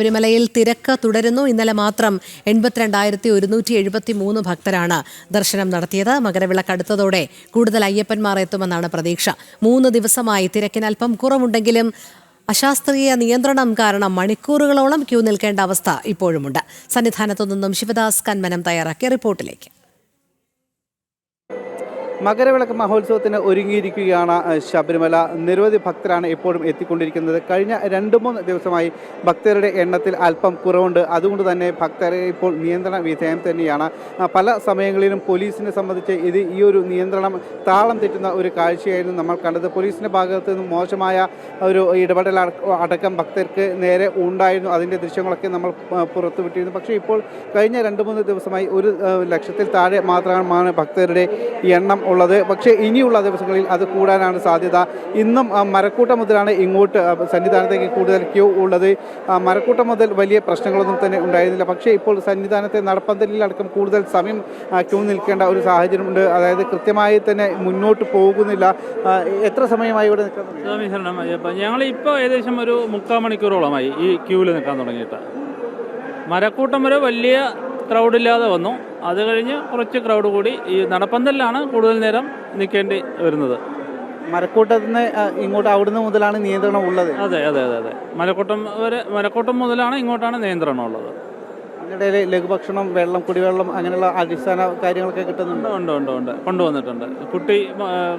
ശബരിമലയിൽ തിരക്ക് തുടരുന്നു. ഇന്നലെ മാത്രം 82,173 ഭക്തരാണ് ദർശനം നടത്തിയത്. മകരവിളക്ക് അടുത്തതോടെ കൂടുതൽ അയ്യപ്പന്മാർ എത്തുമെന്നാണ് പ്രതീക്ഷ. 3 ദിവസമായി തിരക്കിന് അല്പം കുറവുണ്ടെങ്കിലും അശാസ്ത്രീയ നിയന്ത്രണം കാരണം മണിക്കൂറുകളോളം ക്യൂ നിൽക്കേണ്ട അവസ്ഥ ഇപ്പോഴുമുണ്ട്. സന്നിധാനത്തു നിന്നും ശിവദാസ് കന്മനം തയ്യാറാക്കിയ റിപ്പോർട്ടിലേക്ക്. മകരവിളക്ക് മഹോത്സവത്തിന് ഒരുങ്ങിയിരിക്കുകയാണ് ശബരിമല. നിരവധി ഭക്തരാണ് ഇപ്പോഴും എത്തിക്കൊണ്ടിരിക്കുന്നത്. കഴിഞ്ഞ 2-3 ദിവസമായി ഭക്തരുടെ എണ്ണത്തിൽ അല്പം കുറവുണ്ട്. അതുകൊണ്ട് തന്നെ ഭക്തരെ ഇപ്പോൾ നിയന്ത്രണ വിധേയം തന്നെയാണ്. പല സമയങ്ങളിലും പോലീസിനെ സംബന്ധിച്ച് ഈ ഒരു നിയന്ത്രണം താളം തെറ്റുന്ന ഒരു കാഴ്ചയായിരുന്നു നമ്മൾ കണ്ടത്. പോലീസിൻ്റെ ഭാഗത്ത് നിന്നും മോശമായ ഒരു ഇടപെടൽ അടക്കം ഭക്തർക്ക് നേരെ ഉണ്ടായിരുന്നു. അതിൻ്റെ ദൃശ്യങ്ങളൊക്കെ നമ്മൾ പുറത്തുവിട്ടിരുന്നു. പക്ഷേ ഇപ്പോൾ കഴിഞ്ഞ 2-3 ദിവസമായി 1 ലക്ഷത്തിൽ താഴെ മാത്രമാണ് ഭക്തരുടെ എണ്ണം ഉള്ളത്. പക്ഷേ ഇനിയുള്ള ദിവസങ്ങളിൽ അത് കൂടാനാണ് സാധ്യത. ഇന്നും മരക്കൂട്ടം മുതലാണ് ഇങ്ങോട്ട് സന്നിധാനത്തേക്ക് കൂടുതൽ ക്യൂ ഉള്ളത്. മരക്കൂട്ടം മുതൽ വലിയ പ്രശ്നങ്ങളൊന്നും തന്നെ ഉണ്ടായിരുന്നില്ല. പക്ഷേ ഇപ്പോൾ സന്നിധാനത്തെ നടപ്പന്തലിലടക്കം കൂടുതൽ സമയം ക്യൂ നിൽക്കേണ്ട ഒരു സാഹചര്യമുണ്ട്. അതായത് കൃത്യമായി തന്നെ മുന്നോട്ട് പോകുന്നില്ല. എത്ര സമയമായി ഇവിടെ നിൽക്കുന്നത്? ഞങ്ങളിപ്പോൾ ഏകദേശം ഒരു 3/4 മണിക്കൂറോളമായി ഈ ക്യൂവിൽ നിൽക്കാൻ തുടങ്ങിയിട്ട്. മരക്കൂട്ടം വരെ വലിയ ക്രൗഡില്ലാതെ വന്നു. അത് കഴിഞ്ഞ് കുറച്ച് ക്രൗഡ് കൂടി ഈ നടപ്പന്തലിലാണ് കൂടുതൽ നേരം നിൽക്കേണ്ടി വരുന്നത്. മരക്കൂട്ടത്തിൽ നിന്ന് ഇങ്ങോട്ട് അവിടുന്ന് മുതലാണ് നിയന്ത്രണം ഉള്ളത്? അതെ. മരക്കൂട്ടം മുതലാണ് ഇങ്ങോട്ടാണ് നിയന്ത്രണം ഉള്ളത്. അതിനിടയിൽ ലഘുഭക്ഷണം, വെള്ളം, കുടിവെള്ളം അങ്ങനെയുള്ള അടിസ്ഥാന കാര്യങ്ങളൊക്കെ കിട്ടുന്നുണ്ട്? ഉണ്ട് കൊണ്ടുവന്നിട്ടുണ്ട്.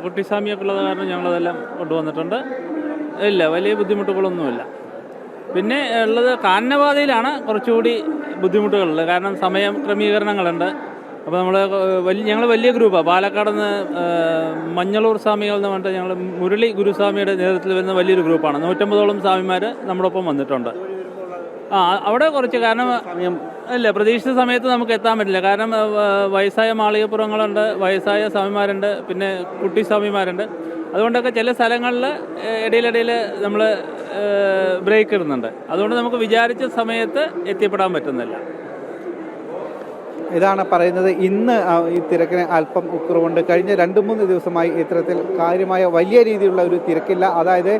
കുട്ടിസ്വാമിയൊക്കെ ഉള്ളത് കാരണം ഞങ്ങളതെല്ലാം കൊണ്ടുവന്നിട്ടുണ്ട്. ഇല്ല, വലിയ ബുദ്ധിമുട്ടുകളൊന്നുമില്ല. പിന്നെ ഉള്ളത് കാനനപാതയിലാണ് കുറച്ചുകൂടി ബുദ്ധിമുട്ടുകളുള്ളത്. കാരണം സമയം ക്രമീകരണങ്ങളുണ്ട്. അപ്പോൾ ഞങ്ങൾ വലിയ ഗ്രൂപ്പാണ്. പാലക്കാട് നിന്ന് മഞ്ഞളൂർ സ്വാമികൾ എന്ന് പറഞ്ഞിട്ട് ഞങ്ങൾ മുരളി ഗുരുസ്വാമിയുടെ നേതൃത്വത്തിൽ വരുന്ന വലിയൊരു ഗ്രൂപ്പാണ്. 150ഓളം സ്വാമിമാർ നമ്മുടെ ഒപ്പം വന്നിട്ടുണ്ട്. അവിടെ കുറച്ച് കാരണം ഇല്ല, പ്രതീക്ഷിച്ച സമയത്ത് നമുക്ക് എത്താൻ പറ്റില്ല. കാരണം വയസ്സായ മാളികപ്പുറങ്ങളുണ്ട്, വയസ്സായ സ്വാമിമാരുണ്ട്, പിന്നെ കുട്ടി സ്വാമിമാരുണ്ട്. അതുകൊണ്ടൊക്കെ ചില സ്ഥലങ്ങളിൽ ഇടയിലിടയിൽ നമ്മൾ ബ്രേക്ക് ഇടുന്നുണ്ട്. അതുകൊണ്ട് നമുക്ക് വിചാരിച്ച സമയത്ത് എത്തിപ്പെടാൻ പറ്റുന്നില്ല. ഇതാണ് പറയുന്നത്. ഇന്ന് ഈ തിരക്കിന് അല്പം കുറവുണ്ട്. കഴിഞ്ഞ 2-3 ദിവസമായി ഇത്തരത്തിൽ കാര്യമായ വലിയ രീതിയിലുള്ള ഒരു തിരക്കില്ല. അതായത്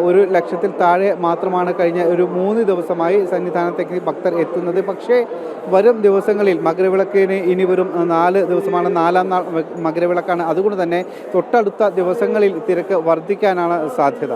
1 ലക്ഷത്തിൽ താഴെ മാത്രമാണ് കഴിഞ്ഞ ഒരു 3 ദിവസമായി സന്നിധാനത്തേക്ക് ഭക്തർ എത്തുന്നത്. പക്ഷേ വരും ദിവസങ്ങളിൽ മകരവിളക്കിന് ഇനി വരും 4 ദിവസമാണ്. 4ാം നാൾ മകരവിളക്കാണ്. അതുകൊണ്ട് തന്നെ തൊട്ടടുത്ത ദിവസങ്ങളിൽ തിരക്ക് വർദ്ധിക്കാനാണ് സാധ്യത.